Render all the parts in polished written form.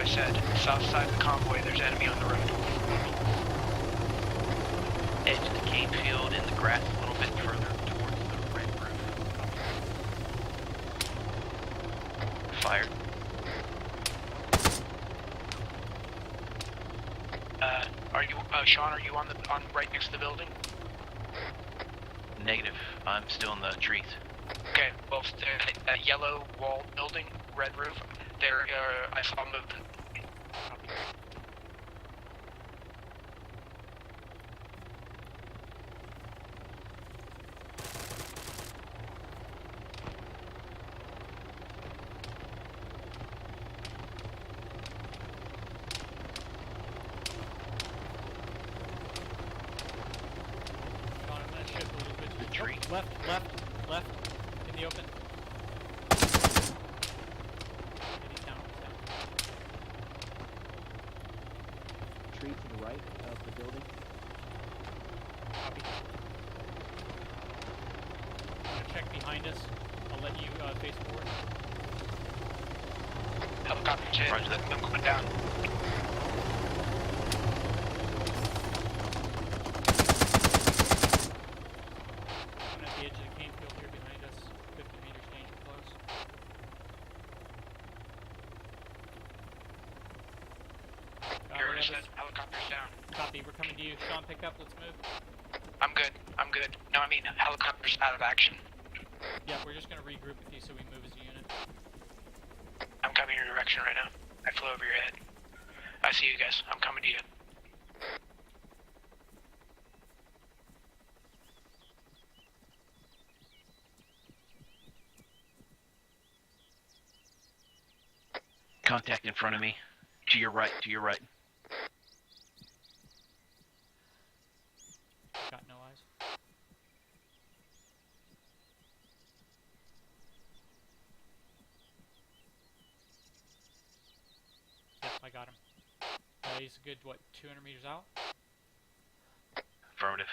said. South side of the convoy, there's enemy on the road. Edge of the cane field in the grass a little bit further towards the red roof. Fire. Are you, Sean, are you on right next to the building? Negative. I'm still in the trees. Okay, well, that yellow wall building, red roof, there, I saw movement. Sean, I'm gonna shift a little bit to the Tree. left, in the open. He's down. Tree to the right of the building. Copy. I'm gonna check behind us. I'll let you face forward. Helicopter's hit. Roger that. I'm going down. I'm at the edge of the cane field here behind us. 50 meters danger close. Here it is, helicopter's down. Copy, we're coming to you. Sean, pick up, let's move. I'm good. No, I mean, helicopter's out of action. Yeah, we're just gonna regroup with you so we move as a unit. I'm coming your direction right now. I flew over your head. I see you guys. I'm coming to you. Contact in front of me. To your right, to your right. Got no eyes. Yep, I got him. He's a good, what, 200 meters out? Affirmative.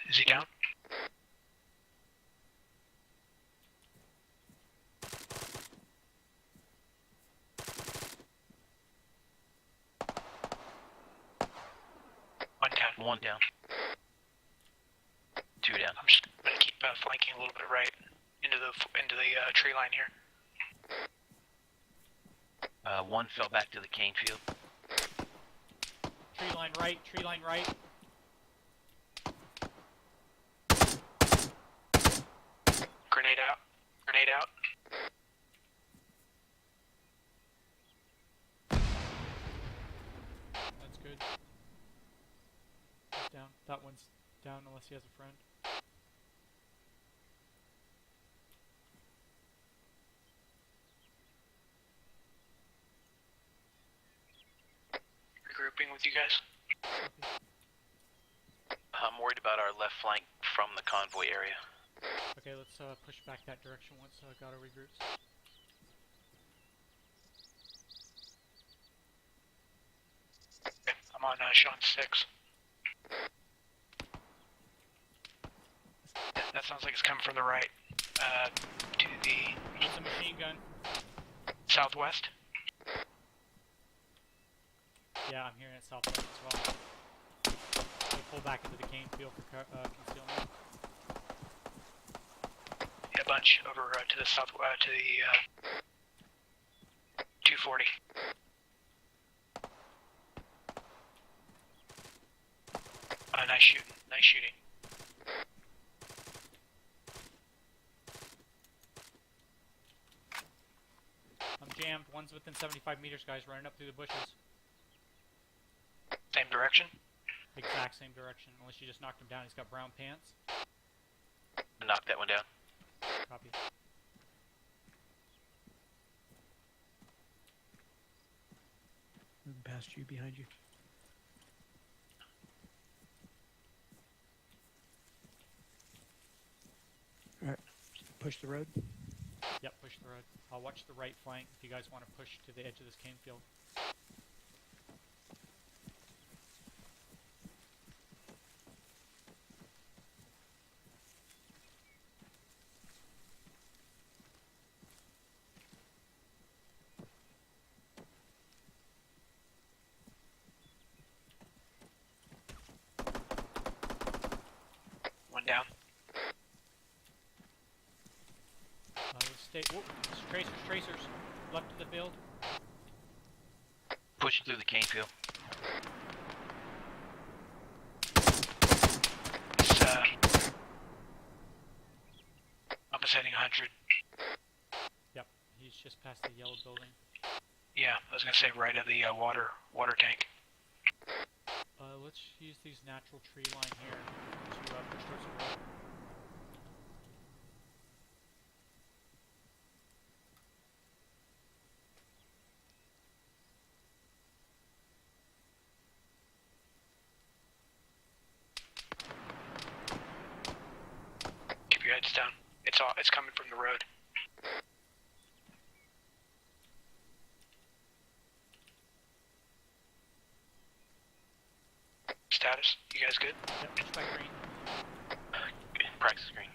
Is he down? One down. One down. Two down. I'm just gonna keep flanking a little bit right into the tree line here. One fell back to the cane field. Tree line right, tree line right. Grenade out. Grenade out. That's good. He's down. That one's down unless he has a friend. Regrouping with you guys. I'm worried about our left flank from the convoy area. Okay, let's push back that direction once Gato regroups. Okay, I'm on Sean 6. That sounds like it's coming from the right. To the It's a machine gun. southwest. Yeah, I'm hearing it southwest as well. So pull back into the cane field for concealment. Yeah, a bunch over to the south, to the 240. Nice shooting. Nice shooting. I'm jammed. One's within 75 meters, guys, running up through the bushes. Same direction. Exact same direction, unless you just knocked him down. He's got brown pants. Knock that one down. Copy. Moving past you, behind you. Alright, push the road. Yep, push the road. I'll watch the right flank if you guys want to push to the edge of this cane field. down. Let's stay. Whoa, tracers. Left of the field. Pushing through the cane field. It's, up is heading 100. Yep, he's just past the yellow building. Yeah, I was gonna say right of the water tank. Let's use these natural tree line here to push towards the road. Keep your heads down. It's coming from the road. Status? You guys good? Yep, push back green. Practice green.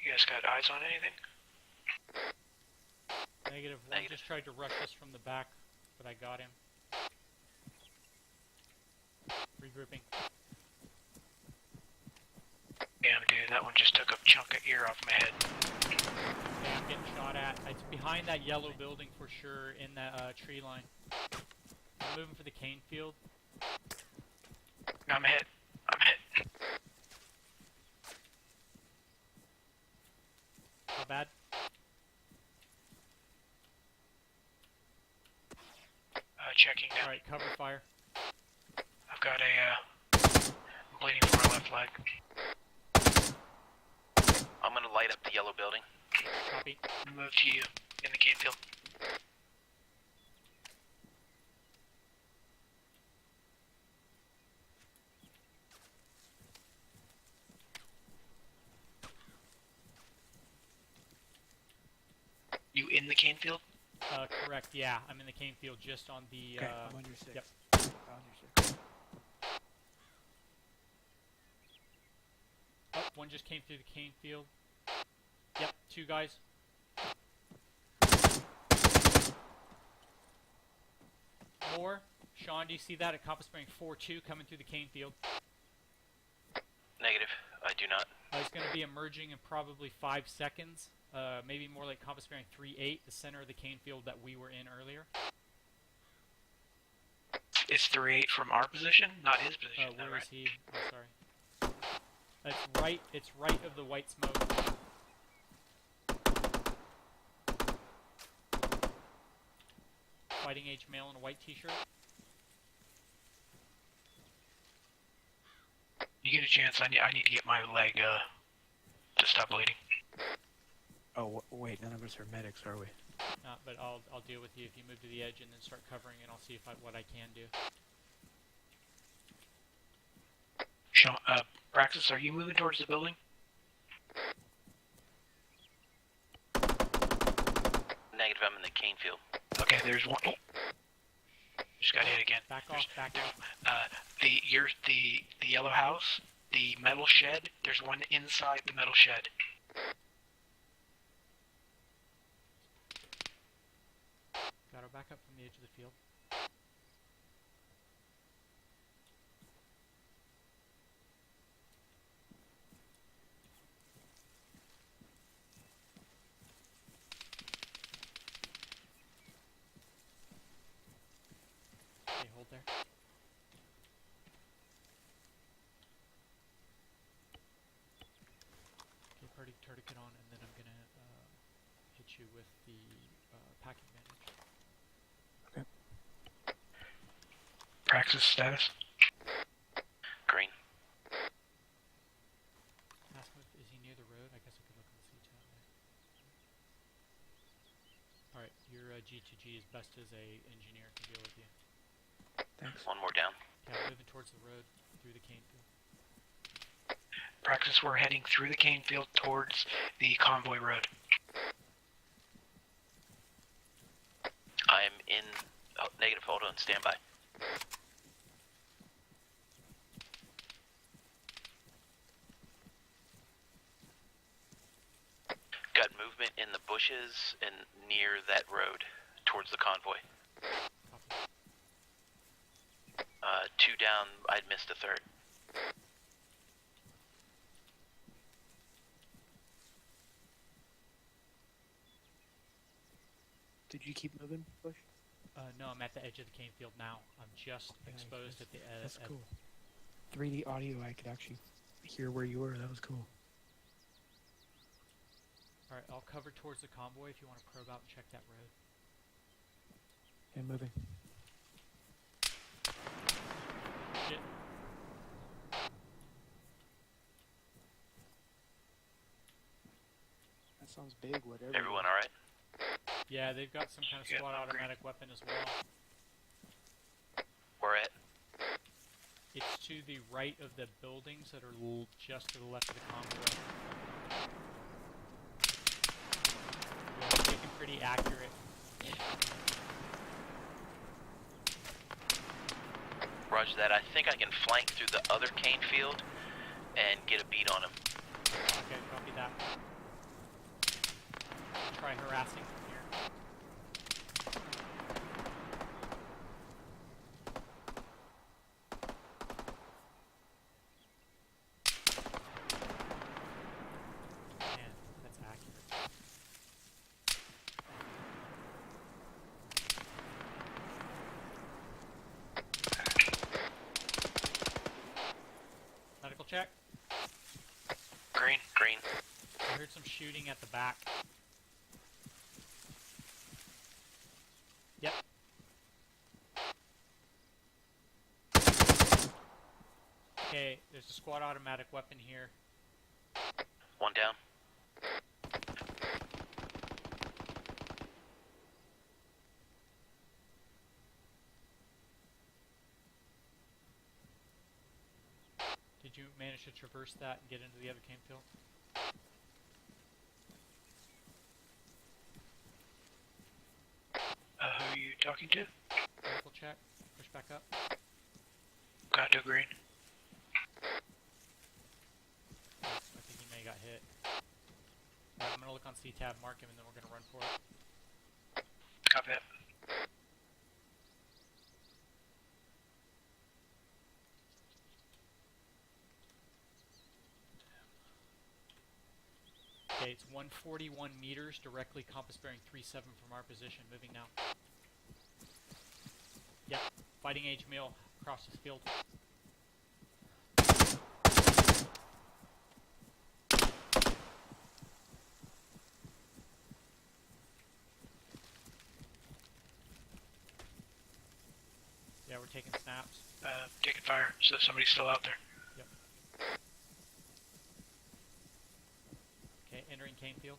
You guys got eyes on anything? Negative. One Negative. just tried to rush us from the back, but I got him. Regrouping. Damn, dude, that one just took a chunk of ear off my head. Okay, I'm getting shot at. It's behind that yellow building for sure, in that tree line. I'm moving for the cane field. I'm hit. How bad? Checking now. Alright, cover fire. I've got I'm bleeding from my left leg. I'm gonna light up the yellow building. Copy. Move to you in the cane field. You in the cane field? Correct, yeah. I'm in the cane field just on the, Okay, I'm on your 6. yep. I'm on your 6. Oh, one just came through the cane field. Yep, 2 guys. More. Sean, do you see that at compass bearing 4-2 coming through the cane field? Negative. I do not. He's going to be emerging in probably 5 seconds. Maybe more like compass bearing 3-8, the center of the cane field that we were in earlier. It's 3-8 from our position, not his position. Where right? is he? I'm sorry. It's right of the white smoke. Fighting age male in a white t-shirt. You get a chance, I need to get my leg to stop bleeding. Oh, wait, none of us are medics, are we? But I'll deal with you if you move to the edge and then start covering, and I'll see if what I can do. Sean, Praxis, are you moving towards the building? Negative. I'm in the cane field. Okay, there's one. Oh. Just got hit again. Back off, back off. The yellow house, the metal shed. There's one inside the metal shed. Got her back up from the edge of the field. Okay, hold there. Okay, party tourniquet on, and then I'm gonna hit you with the packing bandage. Praxis status. Green. Ask him if is he near the road? I guess I could look on the CTAL. Alright, your G2G as best as a engineer can deal with you. Thanks. One more down. Yeah, moving towards the road through the cane field. Praxis, we're heading through the cane field towards the convoy road. I'm in. Oh, negative. Hold on. Stand by. Got movement in the bushes and near that road towards the convoy. Copy. 2 down, I'd missed a third. Did you keep moving, Bush? No, I'm at the edge of the cane field now. I'm just exposed at the edge. That's cool. 3D audio, I could actually hear where you were. That was cool. Alright, I'll cover towards the convoy if you want to probe out and check that road. And moving. Shit. That sounds big, whatever. Everyone alright? Yeah, they've got some kind of Yeah, squad I'm automatic weapon as well. Where at? It's to the right of the buildings that are just to the left of the convoy. Yeah, it's looking pretty accurate. Roger that. I think I can flank through the other cane field and get a beat on him. Okay, copy that. Try harassing from here. Man, that's accurate. Medical check. Green. I heard some shooting at the back. Yep. Okay, there's a squad automatic weapon here. 1 down. Did you manage to traverse that and get into the other cane field? Who are you talking to? Rifle check. Push back up. Got to green. I think he may have got hit. Alright, I'm gonna look on C-Tab, mark him, and then we're gonna run for it. Copy that. Okay, it's 141 meters, directly compass bearing 37 from our position, moving now. Yep, fighting age male across this field. Yeah, we're taking snaps. Taking fire, so somebody's still out there. Yep. Okay, entering cane field.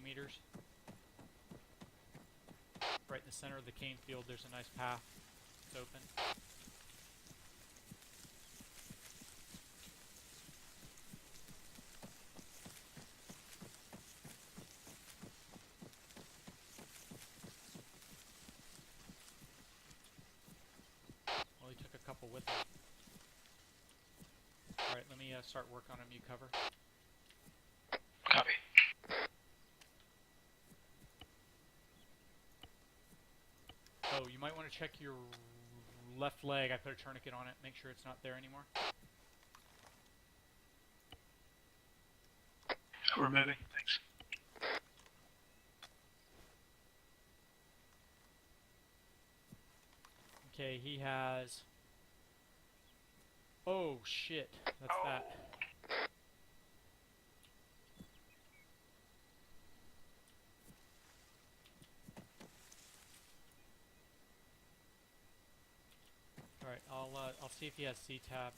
Meters. Right in the center of the cane field, there's a nice path. It's open. Well, he took a couple with him. Alright, let me start work on him. You cover. Copy. Oh, you might want to check your left leg. I put a tourniquet on it. Make sure it's not there anymore. We're moving. Thanks. Okay, he has... Oh, shit. That's that. Alright, I'll see if he has C-Tab.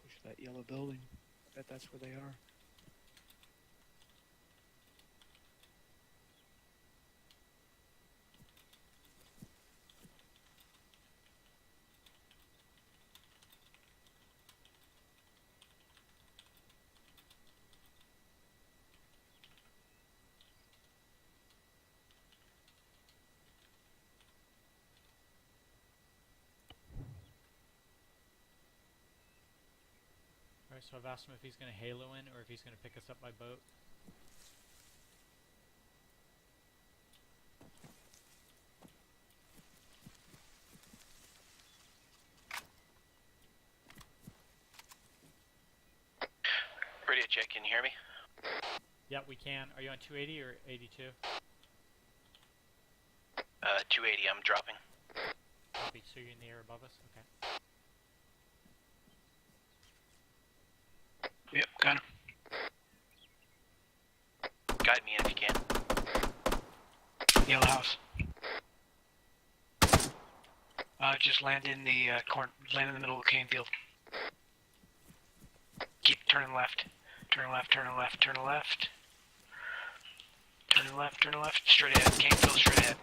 Push that yellow building. I bet that's where they are. Alright, so I've asked him if he's gonna halo in or if he's gonna pick us up by boat. Radio check, can you hear me? Yeah, we can. Are you on 280 or 82? 280, I'm dropping. Copy. So you're in the air above us? Okay. Yep, got him. Guide me in if you can. Yellow house. Just land in the land in the middle of the cane field. Keep turning left. Turn left, turn left, turn left. Turn left, turn left. Straight ahead. Cane field straight ahead.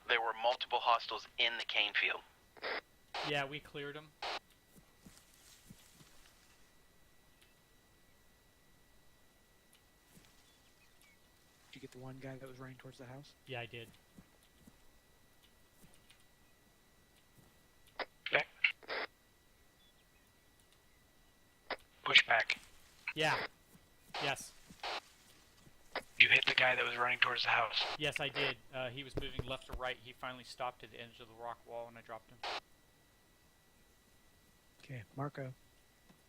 There were multiple hostiles in the cane field. Yeah, we cleared them. Did you get the one guy that was running towards the house? Yeah, I did. Back. Push back. Yeah. Yes. You hit the guy that was running towards the house. Yes, I did. He was moving left to right. He finally stopped at the edge of the rock wall and I dropped him. Okay, Marco.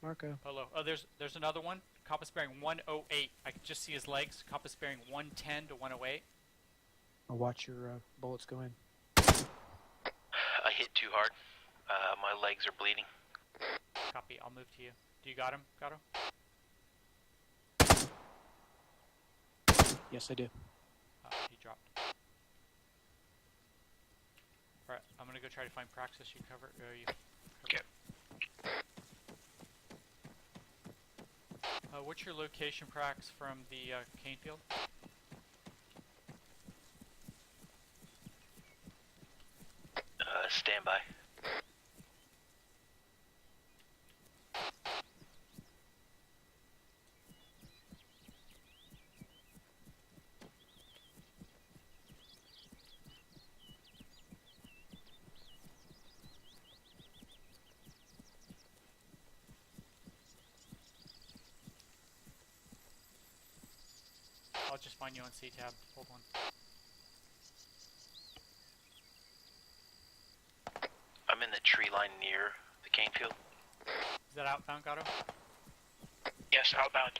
Marco. Hello. Oh, there's another one. Compass bearing 108. I can just see his legs. Compass bearing 110 to 108. I'll watch your bullets go in. I hit too hard. My legs are bleeding. Copy. I'll move to you. Do you got him, Gato? Yes, I do. He dropped. Alright, I'm gonna go try to find Praxis. You cover. You cover. Okay. What's your location, Prax, from the cane field? Stand by. I'll just find you on C-tab. Hold on. I'm in the tree line near the cane field. Is that outbound, Gato? Yes, outbound.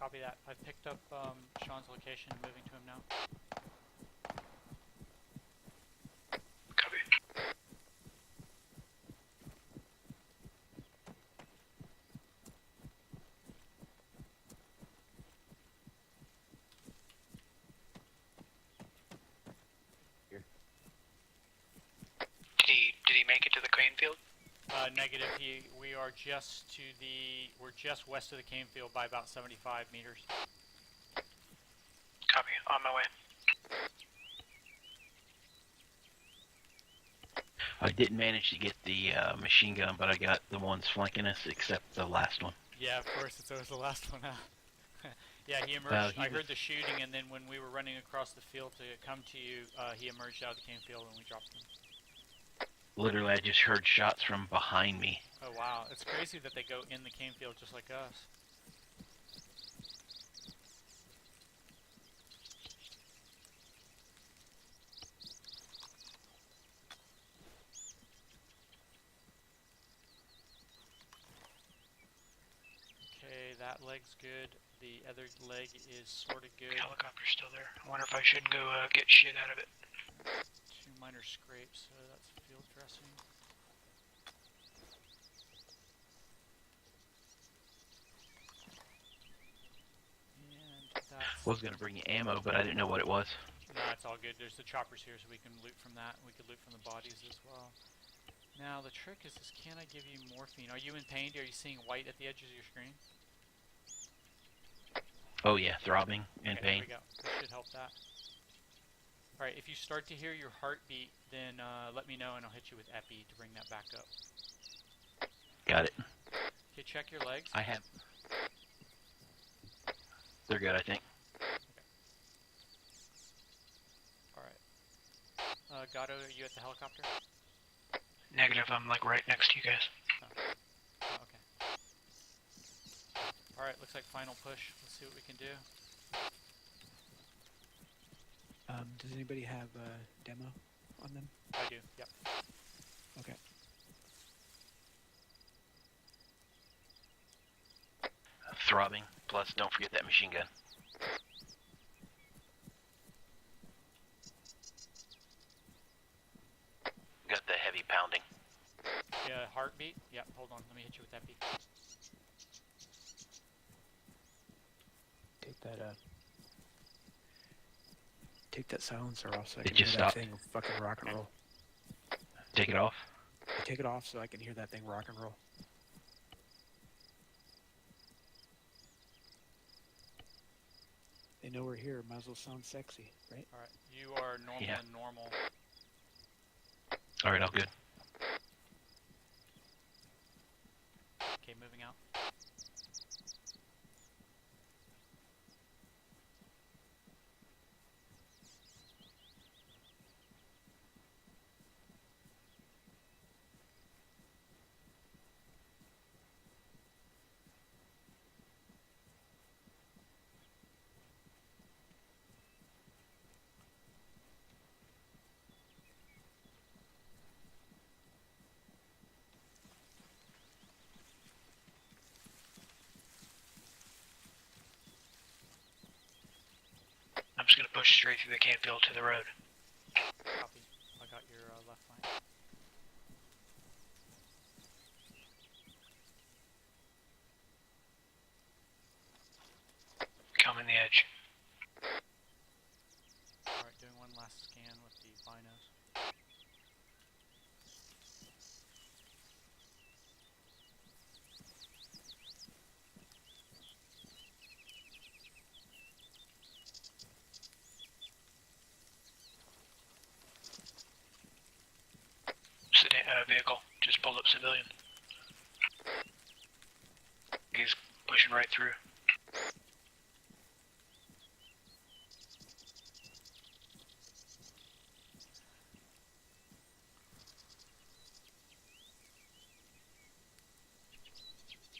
Copy that. I've picked up Sean's location and moving to him now. Copy. Did he make it to the cane field? Negative. We are just to the. We're just west of the cane field by about 75 meters. Copy. On my way. I didn't manage to get the machine gun, but I got the ones flanking us, except the last one. Yeah, of course. It's always the last one out. Yeah, he emerged. I heard the shooting, and then when we were running across the field to come to you, he emerged out of the cane field, and we dropped him. Literally, I just heard shots from behind me. Oh wow, it's crazy that they go in the cane field just like us. Okay, that leg's good. The other leg is sorta good. Helicopter's still there. I wonder if I shouldn't go get shit out of it. 2 minor scrapes, so that's field dressing. And that's... Was gonna bring you ammo, but I didn't know what it was. No, it's all good. There's the choppers here, so we can loot from that. We could loot from the bodies as well. Now, the trick is, can I give you morphine? Are you in pain? Are you seeing white at the edges of your screen? Oh yeah, throbbing and Okay, pain. there we go. This should help that. Alright, if you start to hear your heartbeat, then let me know and I'll hit you with epi to bring that back up. Got it. Okay, check your legs. I have. They're good, I think. Alright. Gato, are you at the helicopter? Negative. I'm like right next to you guys. Oh, okay. Alright, looks like final push. Let's see what we can do. Does anybody have a demo on them? I do, yep. Okay. Throbbing. Plus, don't forget that machine gun. Got the heavy pounding. Yeah, heartbeat. Yep, hold on. Let me hit you with that beat. Take that silencer off so I It can hear just that stopped. thing fucking rock and roll. Take it off. Take it off so I can hear that thing rock and roll. They know we're here. Might as well sound sexy, right? Alright, you are normal Yeah. and normal. Alright, all good. Okay, moving out. I'm just gonna push straight through the camp field to the road. Copy. I got your left flank. Coming the edge. Alright, doing one last scan with the binos. Vehicle. Just pulled up civilian. He's pushing right through.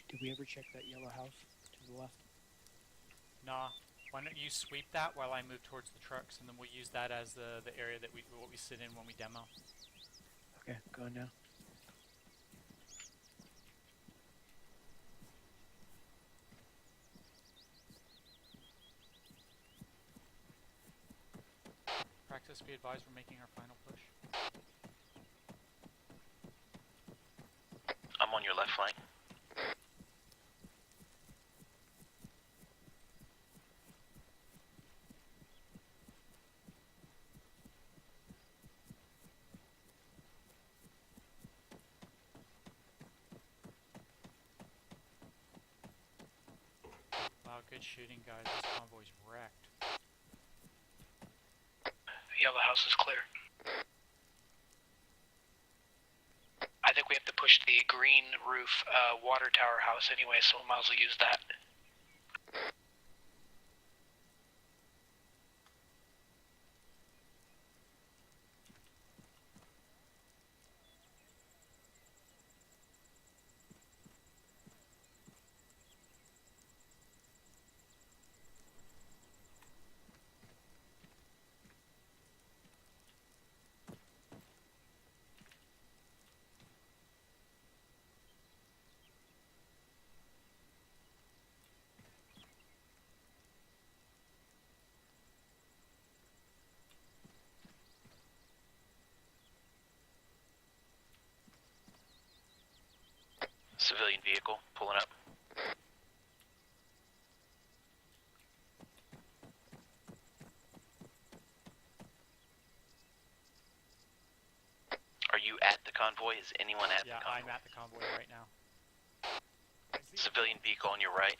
Did we ever check that yellow house to the left? Nah. Why don't you sweep that while I move towards the trucks, and then we'll use that as the area that we sit in when we demo. Okay, going now. Practice, be advised, we're making our final push. I'm on your left flank. Wow, good shooting, guys. This convoy's wrecked. The yellow house is clear. I think we have to push the green roof water tower house anyway, so we might as well use that. Civilian vehicle pulling up. Are you at the convoy? Is anyone at Yeah, the convoy? I'm at the convoy right now. Civilian vehicle on your right.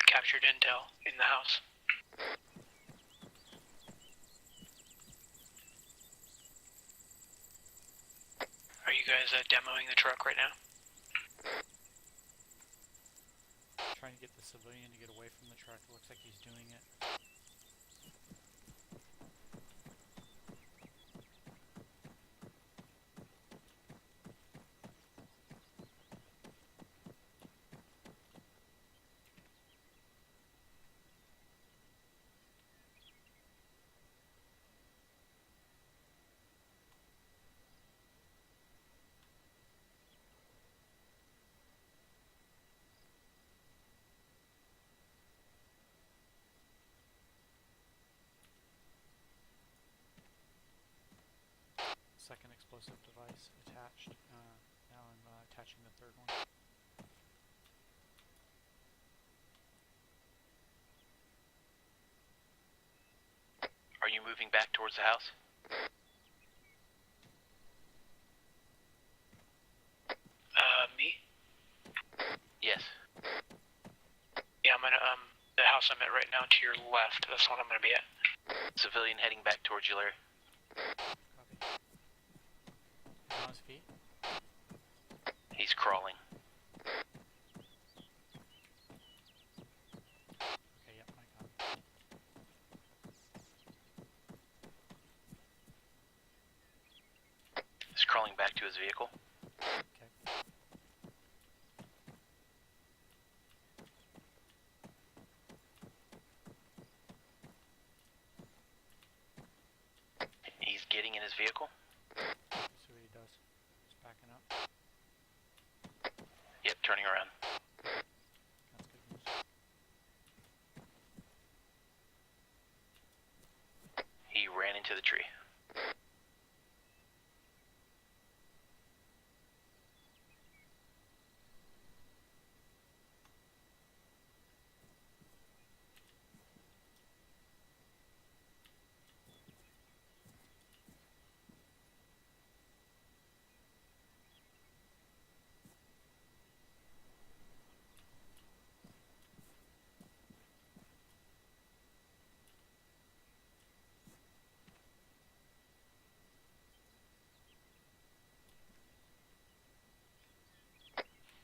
Captured intel in the house. Are you guys demoing the truck right now? Trying to get the civilian to get away from the truck. It looks like he's doing it. explosive device attached. Now I'm attaching the third one. Are you moving back towards the house? Me? Yes. Yeah, I'm gonna, the house I'm at right now to your left, that's what I'm gonna be at. Civilian heading back towards you, Larry. Copy. He's on his feet. He's crawling. Okay, yep, I got him. He's crawling back to his vehicle. Okay. He's getting in his vehicle. Let's see what he does. He's backing up. Yep, turning around. That's good news. He ran into the tree.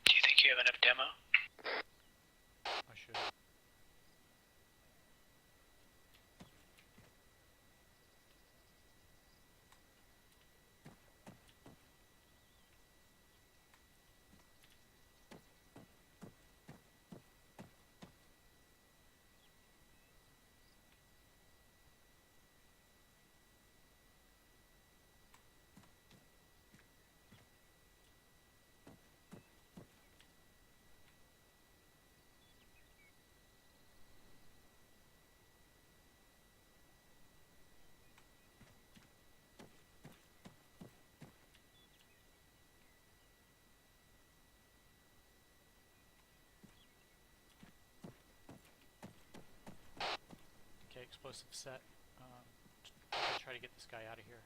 Do you think you have enough demo? I should. Okay, explosive set. I'll try to get this guy out of here.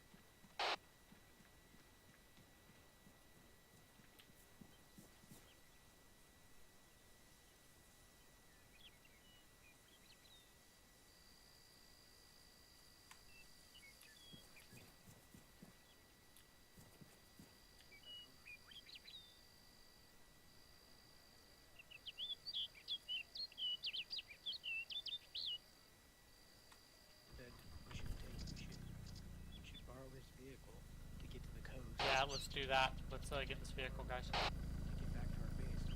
That we should borrow his vehicle to get to the coast. Yeah, let's do that. Let's get in this vehicle, guys. To get back to our base.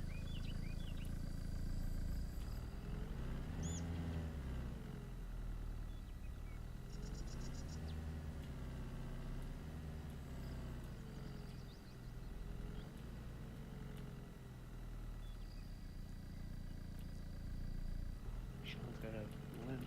Sean's got a limp.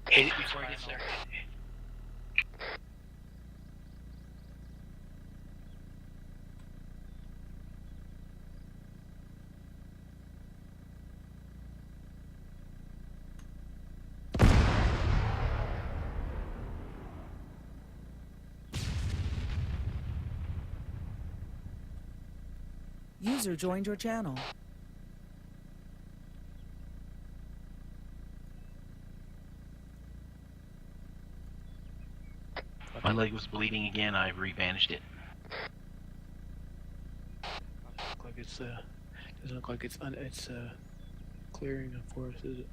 Hey, before he gets there. User joined your channel. My leg was bleeding again. I rebandaged it. Look like it's doesn't look like it's clearing a forest, is it?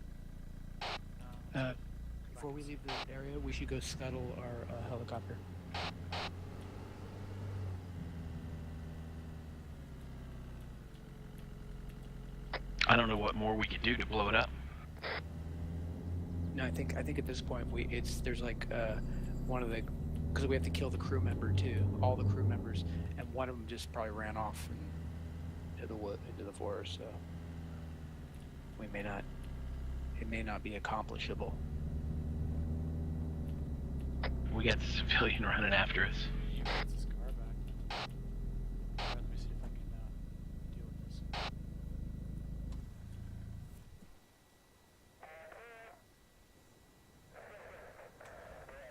Before we leave the area, we should go scuttle our helicopter. I don't know what more we could do to blow it up. No, I think at this point there's like one of the, because we have to kill the crew member too, all the crew members, and one of them just probably ran off into the wood, into the forest. So we may not. It may not be accomplishable. We got the civilian running after us. He wants his car back. Alright, let me see if I can deal with this.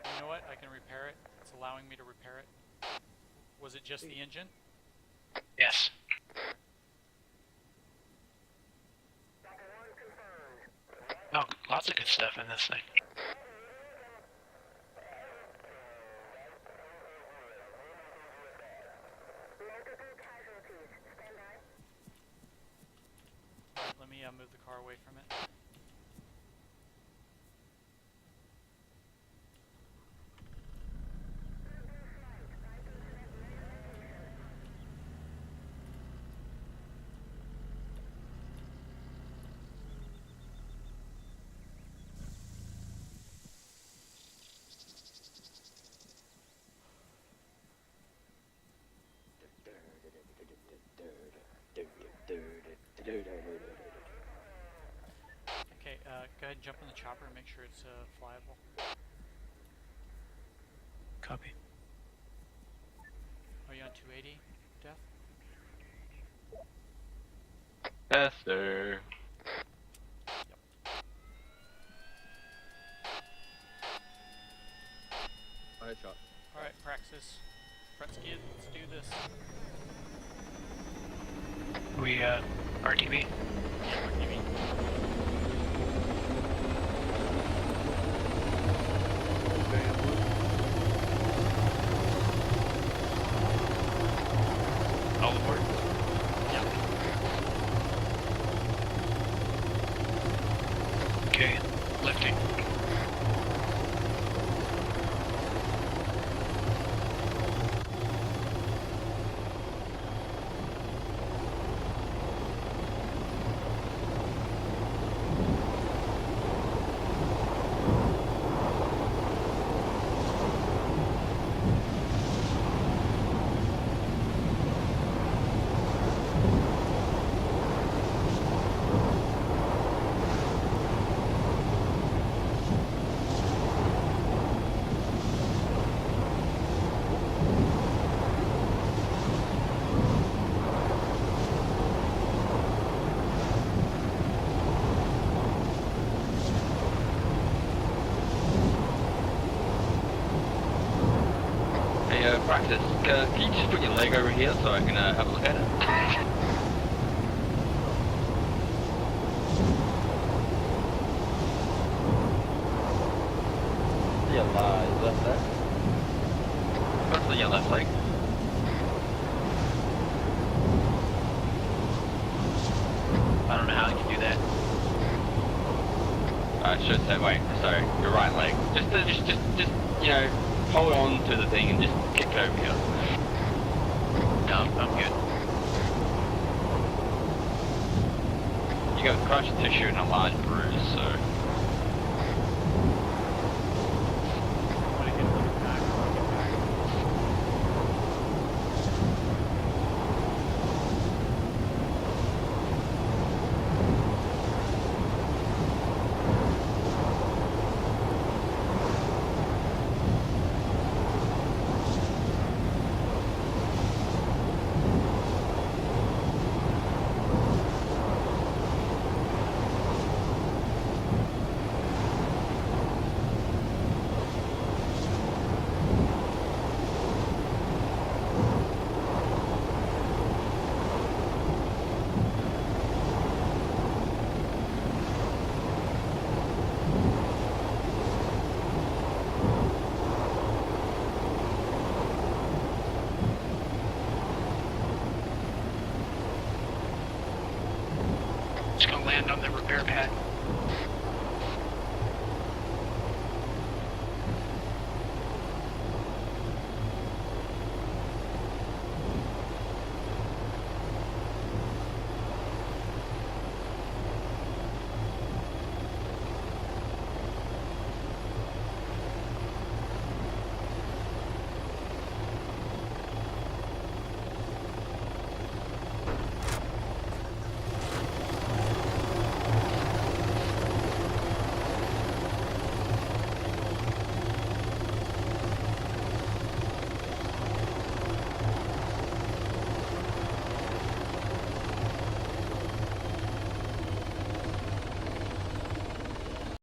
You know what? I can repair it. It's allowing me to repair it. Was it just the engine? Yes. Oh, lots of good stuff in this thing. Alright, let me move the car away from it. Okay, go ahead and jump in the chopper and make sure it's flyable. Copy. Are you on 280, Death? Yes, sir. Alright, shot. Alright, Praxis. Front skid, let's do this. We, RTB? Yeah, RTB. All aboard? Yeah. Okay, lifting. Hey, Praxis, can you just put your leg over here so I can have a look at it? Your left leg. What's the your left leg? I don't know how I can do that. I should say, wait, sorry, your right leg. Just, you know, hold on to the thing and just kick it over here. No, I'm good. You got crushed tissue and a large bruise, so. Want to get a little back, get back. Just gonna land on the repair pad.